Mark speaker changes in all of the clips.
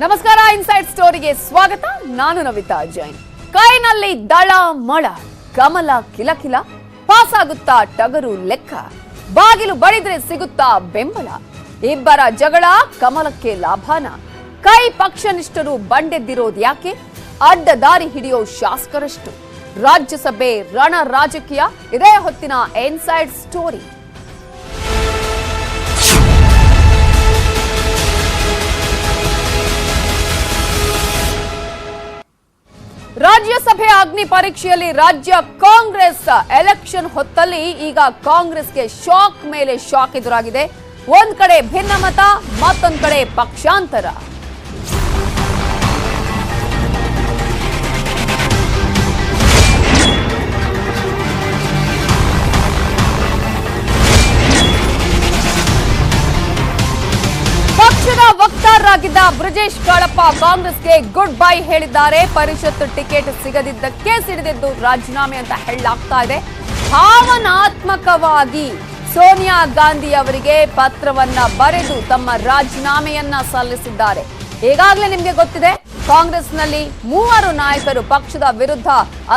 Speaker 1: ನಮಸ್ಕಾರ, ಇನ್ಸೈಡ್ ಸ್ಟೋರಿಗೆ ಸ್ವಾಗತ. ನಾನು ನವಿತಾ ಜೈನ್. ಕೈನಲ್ಲಿ ದಳ ಮಳ, ಕಮಲ ಕಿಲಕಿಲ, ಪಾಸ್ ಆಗುತ್ತಾ ಟಗರು ಲೆಕ್ಕ, ಬಾಗಿಲು ಬಡಿದ್ರೆ ಸಿಗುತ್ತಾ ಬೆಂಬಲ, ಇಬ್ಬರ ಜಗಳ ಕಮಲಕ್ಕೆ ಲಾಭಾನ, ಕೈ ಪಕ್ಷನಿಷ್ಠರು ಬಂಡೆದ್ದಿರೋದು ಯಾಕೆ, ಅಡ್ಡ ದಾರಿ ಹಿಡಿಯೋ ಶಾಸಕರಷ್ಟು, ರಾಜ್ಯಸಭೆ ರಣ ರಾಜಕೀಯ ಇದೇ ಹೊತ್ತಿನ ಇನ್ಸೈಡ್ ಸ್ಟೋರಿ. ರಾಜ್ಯಸಭೆ ಅಗ್ನಿ ಪರೀಕ್ಷೆಯಲ್ಲಿ ರಾಜ್ಯ ಕಾಂಗ್ರೆಸ್ ಎಲೆಕ್ಷನ್ ಹೊತ್ತಲ್ಲಿ ಈಗ ಕಾಂಗ್ರೆಸ್ಗೆ ಶಾಕ್ ಮೇಲೆ ಶಾಕ್ ಎದುರಾಗಿದೆ. ಒಂದ್ ಕಡೆ ಭಿನ್ನಮತ, ಮತ್ತೊಂದ್ ಕಡೆ ಪಕ್ಷಾಂತರ. ಪಕ್ಷದ ವಕ್ತಾರರಾಗಿದ್ದ ಬ್ರಿಜೇಶ್ ಕಾಳಪ್ಪ ಕಾಂಗ್ರೆಸ್ಗೆ ಗುಡ್ ಬೈ ಹೇಳಿದ್ದಾರೆ. ಪರಿಷತ್ ಟಿಕೆಟ್ ಸಿಗದಿದ್ದಕ್ಕೆ ಸಿಡಿದೆದ್ದು ರಾಜೀನಾಮೆ ಅಂತ ಹೇಳಲಾಗ್ತಾ ಇದೆ. ಭಾವನಾತ್ಮಕವಾಗಿ ಸೋನಿಯಾ ಗಾಂಧಿ ಅವರಿಗೆ ಪತ್ರವನ್ನ ಬರೆದು ತಮ್ಮ ರಾಜೀನಾಮೆಯನ್ನ ಸಲ್ಲಿಸಿದ್ದಾರೆ. ಈಗಾಗಲೇ ನಿಮಗೆ ಗೊತ್ತಿದೆ, ಕಾಂಗ್ರೆಸ್ನಲ್ಲಿ 3 ನಾಯಕರು ಪಕ್ಷದ ವಿರುದ್ಧ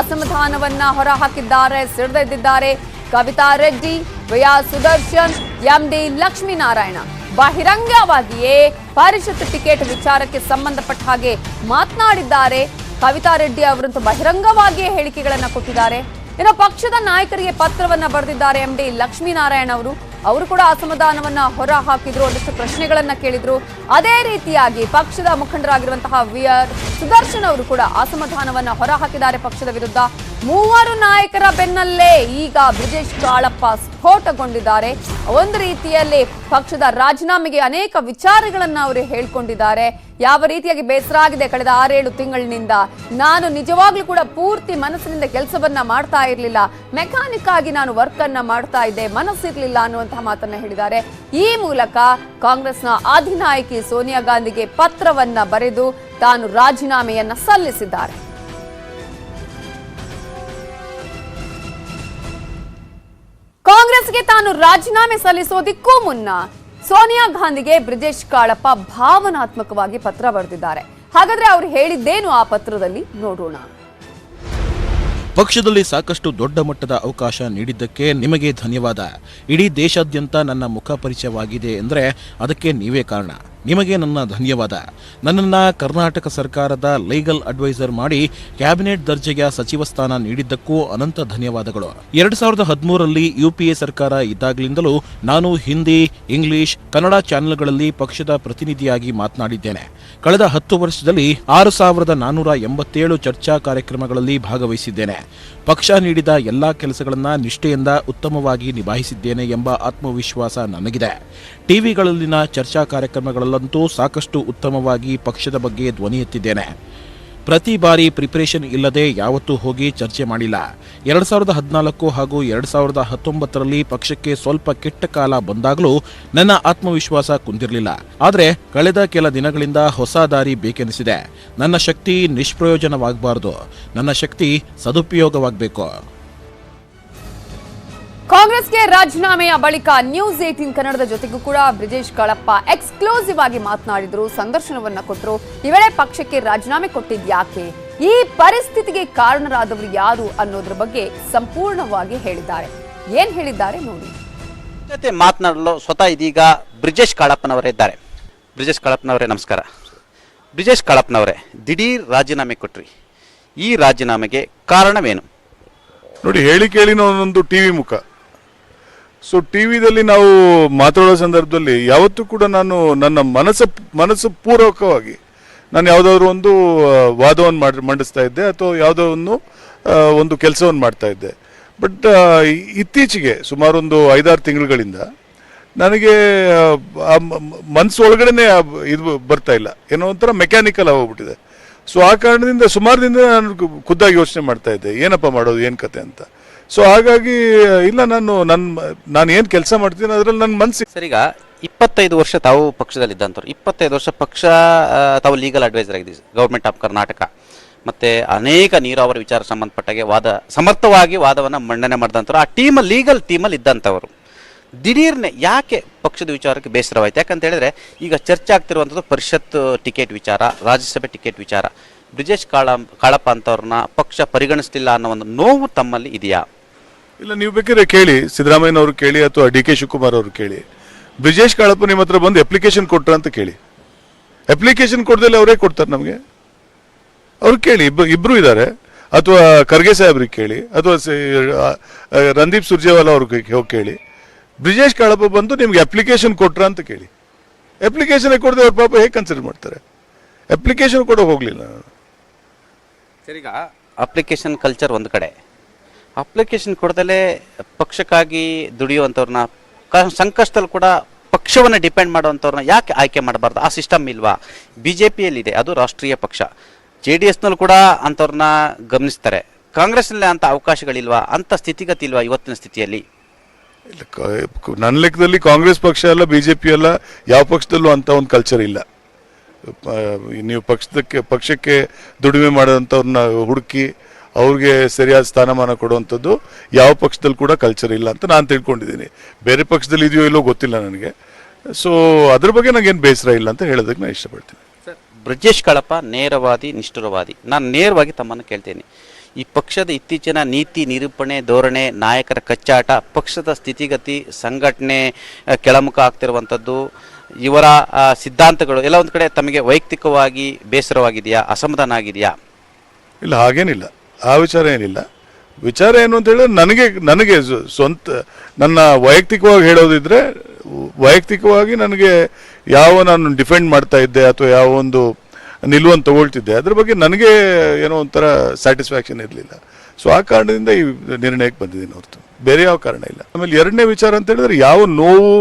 Speaker 1: ಅಸಮಾಧಾನವನ್ನ ಹೊರಹಾಕಿದ್ದಾರೆ, ಸಿಡಿದೆದ್ದಿದ್ದಾರೆ. ಕವಿತಾ ರೆಡ್ಡಿ, ವಿಯಾ ಸುದರ್ಶನ್, ಎಂಡಿ ಲಕ್ಷ್ಮೀನಾರಾಯಣ ಬಹಿರಂಗವಾಗಿಯೇ ಪರಿಷತ್ ಟಿಕೆಟ್ ವಿಚಾರಕ್ಕೆ ಸಂಬಂಧಪಟ್ಟ ಹಾಗೆ ಮಾತನಾಡಿದ್ದಾರೆ. ಕವಿತಾ ರೆಡ್ಡಿ ಅವರಂತೂ ಬಹಿರಂಗವಾಗಿಯೇ ಹೇಳಿಕೆಗಳನ್ನ ಕೊಟ್ಟಿದ್ದಾರೆ. ಇನ್ನು ಪಕ್ಷದ ನಾಯಕರಿಗೆ ಪತ್ರವನ್ನ ಬರೆದಿದ್ದಾರೆ ಎಂಡಿ ಲಕ್ಷ್ಮೀನಾರಾಯಣ ಅವರು ಕೂಡ ಅಸಮಾಧಾನವನ್ನ ಹೊರ ಹಾಕಿದ್ರು, ಒಂದಷ್ಟು ಪ್ರಶ್ನೆಗಳನ್ನ ಕೇಳಿದ್ರು. ಅದೇ ರೀತಿಯಾಗಿ ಪಕ್ಷದ ಮುಖಂಡರಾಗಿರುವಂತಹ ವಿಆರ್ ಸುದರ್ಶನ್ ಅವರು ಕೂಡ ಅಸಮಾಧಾನವನ್ನ ಹೊರ ಹಾಕಿದ್ದಾರೆ ಪಕ್ಷದ ವಿರುದ್ಧ. 3 ನಾಯಕರ ಬೆನ್ನಲ್ಲೇ ಈಗ ಬ್ರಿಜೇಶ್ ಕಾಳಪ್ಪ ಸ್ಫೋಟಗೊಂಡಿದ್ದಾರೆ. ಒಂದು ರೀತಿಯಲ್ಲಿ ಪಕ್ಷದ ರಾಜೀನಾಮೆಗೆ ಅನೇಕ ವಿಚಾರಗಳನ್ನ ಅವರು ಹೇಳ್ಕೊಂಡಿದ್ದಾರೆ. ಯಾವ ರೀತಿಯಾಗಿ ಬೇಸರ ಆಗಿದೆ, ಕಳೆದ 6-7 ತಿಂಗಳಿನಿಂದ ನಾನು ನಿಜವಾಗ್ಲೂ ಕೂಡ ಪೂರ್ತಿ ಮನಸ್ಸಿನಿಂದ ಕೆಲಸವನ್ನ ಮಾಡ್ತಾ ಇರಲಿಲ್ಲ, ಮೆಕ್ಯಾನಿಕ್ ಆಗಿ ನಾನು ವರ್ಕ್ ಅನ್ನ ಮಾಡ್ತಾ ಇದ್ದೆ, ಮನಸ್ಸಿರ್ಲಿಲ್ಲ ಅನ್ನುವಂತಹ ಮಾತನ್ನ ಹೇಳಿದ್ದಾರೆ. ಈ ಮೂಲಕ ಕಾಂಗ್ರೆಸ್ನ ಅಧಿನಾಯಕಿ ಸೋನಿಯಾ ಗಾಂಧಿಗೆ ಪತ್ರವನ್ನ ಬರೆದು ತಾನು ರಾಜೀನಾಮೆಯನ್ನ ಸಲ್ಲಿಸಿದ್ದಾರೆ. ಕಾಂಗ್ರೆಸ್ಗೆ ತಾನು ರಾಜೀನಾಮೆ ಸಲ್ಲಿಸೋದಿಕ್ಕೂ ಮುನ್ನ ಸೋನಿಯಾ ಗಾಂಧಿಗೆ ಬ್ರಿಜೇಶ್ ಕಾಳಪ್ಪ ಭಾವನಾತ್ಮಕವಾಗಿ ಪತ್ರ ಬರೆದಿದ್ದಾರೆ. ಹಾಗಾದ್ರೆ ಅವರು ಹೇಳಿದ್ದೇನು ಆ ಪತ್ರದಲ್ಲಿ ನೋಡೋಣ.
Speaker 2: ಪಕ್ಷದಲ್ಲಿ ಸಾಕಷ್ಟು ದೊಡ್ಡ ಮಟ್ಟದ ಅವಕಾಶ ನೀಡಿದ್ದಕ್ಕೆ ನಿಮಗೆ ಧನ್ಯವಾದ. ಇಡೀ ದೇಶಾದ್ಯಂತ ನನ್ನ ಮುಖ ಪರಿಚಯವಾಗಿದೆ ಎಂದರೆ ಅದಕ್ಕೆ ನೀವೇ ಕಾರಣ. ನಿಮಗೆ ನನ್ನ ಧನ್ಯವಾದ. ನನ್ನನ್ನು ಕರ್ನಾಟಕ ಸರ್ಕಾರದ ಲೀಗಲ್ ಅಡ್ವೈಸರ್ ಮಾಡಿ ಕ್ಯಾಬಿನೆಟ್ ದರ್ಜೆಯ ಸಚಿವ ಸ್ಥಾನ ನೀಡಿದ್ದಕ್ಕೂ ಅನಂತ ಧನ್ಯವಾದಗಳು. 2013ರಲ್ಲಿ UPA ಸರ್ಕಾರ ಇದ್ದಾಗಲಿಂದಲೂ ನಾನು ಹಿಂದಿ, ಇಂಗ್ಲಿಷ್, ಕನ್ನಡ ಚಾನೆಲ್ಗಳಲ್ಲಿ ಪಕ್ಷದ ಪ್ರತಿನಿಧಿಯಾಗಿ ಮಾತನಾಡಿದ್ದೇನೆ. ಕಳೆದ 10 ವರ್ಷದಲ್ಲಿ 6487 ಚರ್ಚಾ ಕಾರ್ಯಕ್ರಮಗಳಲ್ಲಿ ಭಾಗವಹಿಸಿದ್ದೇನೆ. ಪಕ್ಷ ನೀಡಿದ ಎಲ್ಲಾ ಕೆಲಸಗಳನ್ನ ನಿಷ್ಠೆಯಿಂದ ಉತ್ತಮವಾಗಿ ನಿಭಾಯಿಸಿದ್ದೇನೆ ಎಂಬ ಆತ್ಮವಿಶ್ವಾಸ ನನಗಿದೆ. ಟಿವಿಗಳಲ್ಲಿನ ಚರ್ಚಾ ಕಾರ್ಯಕ್ರಮಗಳಲ್ಲಂತೂ ಸಾಕಷ್ಟು ಉತ್ತಮವಾಗಿ ಪಕ್ಷದ ಬಗ್ಗೆ ಧ್ವನಿ ಎತ್ತಿದ್ದೇನೆ. ಪ್ರತಿ ಬಾರಿ ಪ್ರಿಪರೇಷನ್ ಇಲ್ಲದೆ ಯಾವತ್ತೂ ಹೋಗಿ ಚರ್ಚೆ ಮಾಡಿಲ್ಲ. 2014 ಹಾಗೂ 2019ರಲ್ಲಿ ಪಕ್ಷಕ್ಕೆ ಸ್ವಲ್ಪ ಕೆಟ್ಟ ಕಾಲ ಬಂದಾಗಲೂ ನನ್ನ ಆತ್ಮವಿಶ್ವಾಸ ಕುಂದಿರಲಿಲ್ಲ. ಆದರೆ ಕಳೆದ ಕೆಲ ದಿನಗಳಿಂದ ಹೊಸ ದಾರಿ ಬೇಕೆನಿಸಿದೆ. ನನ್ನ ಶಕ್ತಿ ನಿಷ್ಪ್ರಯೋಜನವಾಗಬಾರದು, ನನ್ನ ಶಕ್ತಿ ಸದುಪಯೋಗವಾಗಬೇಕು.
Speaker 1: ಕಾಂಗ್ರೆಸ್ಗೆ ರಾಜೀನಾಮೆಯ ಬಳಿಕ ನ್ಯೂಸ್ 18 ಕನ್ನಡದ ಜೊತೆಗೂ ಕೂಡ ಬ್ರಿಜೇಶ್ ಕಾಳಪ್ಪ ಎಕ್ಸ್ಕ್ಲೂಸಿವ್ ಆಗಿ ಮಾತನಾಡಿದ್ರು, ಸಂದರ್ಶನವನ್ನ ಕೊಟ್ಟರು. ಈ ವೇಳೆ ಪಕ್ಷಕ್ಕೆ ರಾಜೀನಾಮೆ ಕೊಟ್ಟಿದ್ಯಾಕೆ, ಈ ಪರಿಸ್ಥಿತಿಗೆ ಕಾರಣರಾದವರು ಯಾರು ಅನ್ನೋದ್ರ ಬಗ್ಗೆ ಸಂಪೂರ್ಣವಾಗಿ ಹೇಳಿದ್ದಾರೆ. ಏನ್ ಹೇಳಿದ್ದಾರೆ ನೋಡಿ.
Speaker 3: ಜೊತೆ ಮಾತನಾಡಲು ಸ್ವತಃ ಇದೀಗ ಬ್ರಿಜೇಶ್ ಕಾಳಪ್ಪನವರೇ ಇದ್ದಾರೆ. ಬ್ರಿಜೇಶ್ ಕಾಳಪ್ಪನವರೇ ನಮಸ್ಕಾರ. ಬ್ರಿಜೇಶ್ ಕಾಳಪ್ಪನವರೇ, ದಿಢೀರ್ ರಾಜೀನಾಮೆ ಕೊಟ್ರಿ, ಈ ರಾಜೀನಾಮೆಗೆ ಕಾರಣವೇನು?
Speaker 4: ನೋಡಿ, ಹೇಳಿ ಕೇಳಿ ಒಂದೊಂದು ಟಿವಿ ಮುಖ. ಸೊ ಟಿವಿದಲ್ಲಿ ನಾವು ಮಾತಾಡೋ ಸಂದರ್ಭದಲ್ಲಿ ಯಾವತ್ತೂ ಕೂಡ ನಾನು ನನ್ನ ಮನಸ್ಸು ಪೂರ್ವಕವಾಗಿ ನಾನು ಯಾವುದಾದ್ರು ಒಂದು ವಾದವನ್ನು ಮಂಡಿಸ್ತಾ ಇದ್ದೆ ಅಥವಾ ಯಾವುದೋ ಒಂದು ಕೆಲಸವನ್ನು ಮಾಡ್ತಾ ಇದ್ದೆ. ಬಟ್ ಇತ್ತೀಚೆಗೆ ಸುಮಾರು ಒಂದು 5-6 ತಿಂಗಳುಗಳಿಂದ ನನಗೆ ಮನಸ್ಸೊಳಗಡೆನೆ ಇದು ಬರ್ತಾ ಇಲ್ಲ, ಏನೋ ಒಂಥರ ಮೆಕ್ಯಾನಿಕಲ್ ಆಗೋಗ್ಬಿಟ್ಟಿದೆ. ಸೊ ಆ ಕಾರಣದಿಂದ ಸುಮಾರು ದಿನ ನಾನು ಖುದ್ದಾಗಿ ಯೋಚನೆ ಮಾಡ್ತಾ ಇದ್ದೆ, ಏನಪ್ಪ ಮಾಡೋದು, ಏನು ಕತೆ ಅಂತ. ಸೊ ಹಾಗಾಗಿ ಇಲ್ಲ, ನಾನು ಏನು ಕೆಲಸ ಮಾಡ್ತೀನಿ ಅದರಲ್ಲಿ ನನ್ನ ಮನಸ್ಸು.
Speaker 3: ಸರ್, ಈಗ 25 ವರ್ಷ ತಾವು ಪಕ್ಷದಲ್ಲಿದ್ದಂಥವ್ರು, 25 ವರ್ಷ ಪಕ್ಷ ತಾವು ಲೀಗಲ್ ಅಡ್ವೈಸರ್ ಆಗಿದ್ದೀವಿ ಗೌರ್ಮೆಂಟ್ ಆಫ್ ಕರ್ನಾಟಕ. ಮತ್ತೆ ಅನೇಕ ನೀರಾವರಿ ವಿಚಾರ ಸಂಬಂಧಪಟ್ಟಾಗೆ ಸಮರ್ಥವಾಗಿ ವಾದವನ್ನು ಮಂಡನೆ ಮಾಡಿದಂಥವ್ರು, ಆ ಲೀಗಲ್ ಟೀಮಲ್ಲಿ ಇದ್ದಂಥವರು. ದಿಢೀರ್ನೆ ಯಾಕೆ ಪಕ್ಷದ ವಿಚಾರಕ್ಕೆ ಬೇಸರವಾಯಿತು? ಯಾಕಂತ ಹೇಳಿದ್ರೆ ಈಗ ಚರ್ಚೆ ಆಗ್ತಿರುವಂಥದ್ದು ಪರಿಷತ್ ಟಿಕೆಟ್ ವಿಚಾರ, ರಾಜ್ಯಸಭೆ ಟಿಕೆಟ್ ವಿಚಾರ. ಬ್ರಿಜೇಶ್ ಕಾಳಪ್ಪ ಅಂತವ್ರನ್ನ ಪಕ್ಷ ಪರಿಗಣಿಸ್ತಿಲ್ಲ ಅನ್ನೋ ಒಂದು ನೋವು ತಮ್ಮಲ್ಲಿ ಇದೆಯಾ?
Speaker 4: ಇಲ್ಲ, ನೀವು ಬೇಕಾದ್ರೆ ಕೇಳಿ, ಸಿದ್ದರಾಮಯ್ಯನವ್ರು ಕೇಳಿ ಅಥವಾ ಡಿ ಕೆ ಶಿವಕುಮಾರ್ ಅವರು ಕೇಳಿ, ಬ್ರಿಜೇಶ್ ಕಾಳಪ್ಪ ನಿಮ್ಮ ಹತ್ರ ಬಂದು ಅಪ್ಲಿಕೇಶನ್ ಕೊಟ್ರ ಅಂತ ಕೇಳಿ. ಅಪ್ಲಿಕೇಶನ್ ಕೊಡ್ದಲ್ಲಿ ಅವರೇ ಕೊಡ್ತಾರೆ ನಮಗೆ. ಅವ್ರು ಕೇಳಿ, ಇಬ್ರು ಇದ್ದಾರೆ. ಅಥವಾ ಖರ್ಗೆ ಸಾಹೇಬ್ರಿಗೆ ಕೇಳಿ, ಅಥವಾ ರಣದೀಪ್ ಸುರ್ಜೇವಾಲಾ ಅವ್ರಿಗೆ ಹೋಗಿ ಕೇಳಿ, ಬ್ರಿಜೇಶ್ ಕಾಳಪ್ಪ ಬಂದು ನಿಮ್ಗೆ ಅಪ್ಲಿಕೇಶನ್ ಕೊಟ್ರ ಅಂತ ಕೇಳಿ. ಅಪ್ಲಿಕೇಶನ್ ಕೊಡದೆ ಅವ್ರ ಪಾಪ ಹೇಗೆ ಕನ್ಸಿಡರ್ ಮಾಡ್ತಾರೆ? ಅಪ್ಲಿಕೇಶನ್ ಕೊಡೋಕೆ ಹೋಗ್ಲಿಲ್ಲ ನಾನು.
Speaker 3: ಸರಿಗ ಅಪ್ಲಿಕೇಶನ್ ಕಲ್ಚರ್ ಒಂದು ಕಡೆ, ಅಪ್ಲಿಕೇಶನ್ ಕೊಡದಲ್ಲೇ ಪಕ್ಷಕ್ಕಾಗಿ ದುಡಿಯುವಂಥವ್ರನ್ನ, ಸಂಕಷ್ಟದಲ್ಲಿ ಕೂಡ ಪಕ್ಷವನ್ನು ಡಿಪೆಂಡ್ ಮಾಡುವಂಥವ್ರನ್ನ ಯಾಕೆ ಆಯ್ಕೆ ಮಾಡಬಾರ್ದು? ಆ ಸಿಸ್ಟಮ್ ಇಲ್ವಾ? BJPಯಲ್ಲಿದೆ, ಅದು ರಾಷ್ಟ್ರೀಯ ಪಕ್ಷ. JDSನಲ್ಲೂ ಕೂಡ ಅಂಥವ್ರನ್ನ ಗಮನಿಸ್ತಾರೆ. ಕಾಂಗ್ರೆಸ್ನಲ್ಲಿ ಅಂಥ ಅವಕಾಶಗಳಿಲ್ವಾ? ಅಂಥ ಸ್ಥಿತಿಗತಿ ಇಲ್ವಾ ಇವತ್ತಿನ ಸ್ಥಿತಿಯಲ್ಲಿ?
Speaker 4: ನನ್ನ ಲೆಕ್ಕದಲ್ಲಿ ಕಾಂಗ್ರೆಸ್ ಪಕ್ಷ ಅಲ್ಲ, BJP ಅಲ್ಲ, ಯಾವ ಪಕ್ಷದಲ್ಲೂ ಅಂತ ಒಂದು ಕಲ್ಚರ್ ಇಲ್ಲ. ನೀವು ಪಕ್ಷಕ್ಕೆ ದುಡಿಮೆ ಮಾಡೋಂಥವ್ರನ್ನ ಹುಡುಕಿ ಅವ್ರಿಗೆ ಸರಿಯಾದ ಸ್ಥಾನಮಾನ ಕೊಡುವಂಥದ್ದು ಯಾವ ಪಕ್ಷದಲ್ಲಿ ಕೂಡ ಕಲ್ಚರ್ ಇಲ್ಲ ಅಂತ ನಾನು ತಿಳ್ಕೊಂಡಿದ್ದೀನಿ. ಬೇರೆ ಪಕ್ಷದಲ್ಲಿ ಇದೆಯೋ ಇಲ್ಲೋ ಗೊತ್ತಿಲ್ಲ ನನಗೆ. ಸೊ ಅದ್ರ ಬಗ್ಗೆ ನನಗೇನು ಬೇಸರ ಇಲ್ಲ ಅಂತ ಹೇಳೋದಕ್ಕೆ ನಾನು ಇಷ್ಟಪಡ್ತೀನಿ.
Speaker 3: ಬ್ರಿಜೇಶ್ ಕಾಳಪ್ಪ ನೇರವಾದಿ, ನಿಷ್ಠುರವಾದಿ. ನಾನು ನೇರವಾಗಿ ತಮ್ಮನ್ನು ಕೇಳ್ತೇನೆ, ಈ ಪಕ್ಷದ ಇತ್ತೀಚಿನ ನೀತಿ ನಿರೂಪಣೆ, ಧೋರಣೆ, ನಾಯಕರ ಕಚ್ಚಾಟ, ಪಕ್ಷದ ಸ್ಥಿತಿಗತಿ, ಸಂಘಟನೆ ಕೆಳಮುಖ ಆಗ್ತಿರುವಂಥದ್ದು, ಇವರ ಸಿದ್ಧಾಂತಗಳು ಎಲ್ಲ ಒಂದು ಕಡೆ ತಮಗೆ ವೈಯಕ್ತಿಕವಾಗಿ ಬೇಸರವಾಗಿದೆಯಾ, ಅಸಮಾಧಾನ ಆಗಿದೆಯಾ?
Speaker 4: ಇಲ್ಲ, ಹಾಗೇನಿಲ್ಲ. ಆ ವಿಚಾರ ಏನಿಲ್ಲ. ವಿಚಾರ ಏನು ಅಂತ ಹೇಳಿದ್ರೆ ನನಗೆ ಸ್ವಂತ ನನ್ನ ವೈಯಕ್ತಿಕವಾಗಿ ಹೇಳೋದಿದ್ರೆ, ವೈಯಕ್ತಿಕವಾಗಿ ನನಗೆ ನಾನು ಡಿಫೆಂಡ್ ಮಾಡ್ತಾ ಇದ್ದೆ ಅಥವಾ ಯಾವ ಒಂದು ನಿಲುವನ್ನು ತಗೊಳ್ತಿದ್ದೆ, ಅದ್ರ ಬಗ್ಗೆ ನನಗೆ ಏನೋ ಒಂಥರ ಸ್ಯಾಟಿಸ್ಫ್ಯಾಕ್ಷನ್ ಇರಲಿಲ್ಲ. ಸೊ ಆ ಕಾರಣದಿಂದ ಈ ನಿರ್ಣಯಕ್ಕೆ ಬಂದಿದ್ದೀನಿ ಹೊರತು ಬೇರೆ ಯಾವ ಕಾರಣ ಇಲ್ಲ. ಆಮೇಲೆ ಎರಡನೇ ವಿಚಾರ ಅಂತ ಹೇಳಿದ್ರೆ, ಯಾವ ನೋವು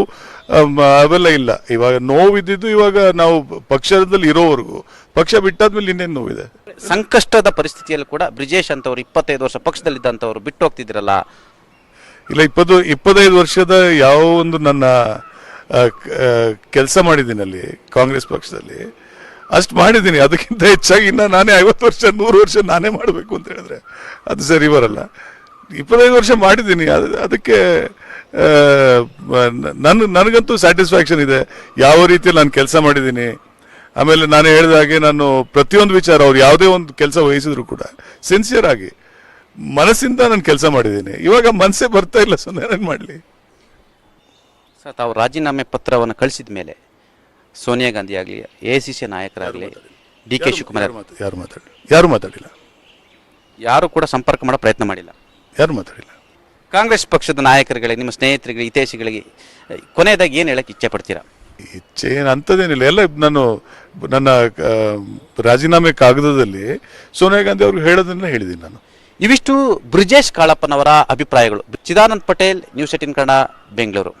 Speaker 4: ಅವೆಲ್ಲ ಇಲ್ಲ. ಇವಾಗ ನೋವಿದ್ದು ಇವಾಗ ನಾವು ಪಕ್ಷದಲ್ಲಿ ಇರೋವರೆಗೂ, ಪಕ್ಷ ಬಿಟ್ಟಾದ್ಮೇಲೆ ಇನ್ನೇನು ನೋವಿದೆ?
Speaker 3: ಸಂಕಷ್ಟದ ಪರಿಸ್ಥಿತಿಯಲ್ಲಿ ಕೂಡ ಬ್ರಿಜೇಶ್ ಅಂತವ್ರು 25 ವರ್ಷ ಪಕ್ಷದಲ್ಲಿದ್ದಂಥವ್ರು ಬಿಟ್ಟು ಹೋಗ್ತಿದ್ರಲ್ಲ?
Speaker 4: ಇಲ್ಲ, 25 ವರ್ಷದ ಯಾವ ಒಂದು ನನ್ನ ಕೆಲಸ ಮಾಡಿದ್ದೀನಿ ಅಲ್ಲಿ ಕಾಂಗ್ರೆಸ್ ಪಕ್ಷದಲ್ಲಿ, ಅಷ್ಟು ಮಾಡಿದ್ದೀನಿ. ಅದಕ್ಕಿಂತ ಹೆಚ್ಚಾಗಿ ಇನ್ನು ನಾನೇ 50 ವರ್ಷ 100 ವರ್ಷ ನಾನೇ ಮಾಡಬೇಕು ಅಂತ ಹೇಳಿದ್ರೆ ಅದು ಸರಿ ಬರಲ್ಲ. 25 ವರ್ಷ ಮಾಡಿದ್ದೀನಿ. ಅದಕ್ಕೆ ನನಗಂತೂ ಸ್ಯಾಟಿಸ್ಫ್ಯಾಕ್ಷನ್ ಇದೆ ಯಾವ ರೀತಿಯಲ್ಲಿ ನಾನು ಕೆಲಸ ಮಾಡಿದ್ದೀನಿ. ಆಮೇಲೆ ನಾನು ಹೇಳಿದ ಹಾಗೆ ನಾನು ಪ್ರತಿಯೊಂದು ವಿಚಾರ, ಅವ್ರು ಯಾವುದೇ ಒಂದು ಕೆಲಸ ವಹಿಸಿದ್ರು ಕೂಡ ಸಿನ್ಸಿಯರ್ ಆಗಿ ಮನಸ್ಸಿಂದ ನಾನು ಕೆಲಸ ಮಾಡಿದ್ದೀನಿ. ಇವಾಗ ಮನಸ್ಸೇ ಬರ್ತಾ ಇಲ್ಲ, ಸೊ ನಾನೇನು ಮಾಡಲಿ?
Speaker 3: ಸರ್, ತಾವು ರಾಜೀನಾಮೆ ಪತ್ರವನ್ನು ಕಳಿಸಿದ ಮೇಲೆ ಸೋನಿಯಾ ಗಾಂಧಿ ಆಗಲಿ, AICC ನಾಯಕರಾಗಲಿ, DK ಶಿವಕುಮಾರ್
Speaker 4: ಯಾರು ಮಾತಾಡಿಲ್ಲ.
Speaker 3: ಯಾರು ಕೂಡ ಸಂಪರ್ಕ ಮಾಡೋ ಪ್ರಯತ್ನ ಮಾಡಿಲ್ಲ.
Speaker 4: ಯಾರು ಮಾತಾಡಿಲ್ಲ.
Speaker 3: ಕಾಂಗ್ರೆಸ್ ಪಕ್ಷದ ನಾಯಕರುಗಳಿಗೆ, ನಿಮ್ಮ ಸ್ನೇಹಿತರಿಗೆ, ಹಿತೈಷಿಗಳಿಗೆ ಕೊನೆಯದಾಗಿ ಏನು ಹೇಳಕ್ಕೆ ಇಚ್ಛೆ ಪಡ್ತೀರಾ?
Speaker 4: ಇಚ್ಛೆ ಏನು ಅಂಥದ್ದೇನಿಲ್ಲ. ಎಲ್ಲ ನಾನು ನನ್ನ ರಾಜೀನಾಮೆ ಕಾಗದದಲ್ಲಿ ಸೋನಿಯಾ ಗಾಂಧಿ ಅವ್ರಿಗೆ ಹೇಳೋದನ್ನ ಹೇಳಿದ್ದೀನಿ ನಾನು.
Speaker 3: ಇವಿಷ್ಟು ಬ್ರಿಜೇಶ್ ಕಾಳಪ್ಪನವರ ಅಭಿಪ್ರಾಯಗಳು. ಚಿದಾನಂದ್ ಪಟೇಲ್, ನ್ಯೂಸ್ 18 ಕನ್ನಡ, ಬೆಂಗಳೂರು.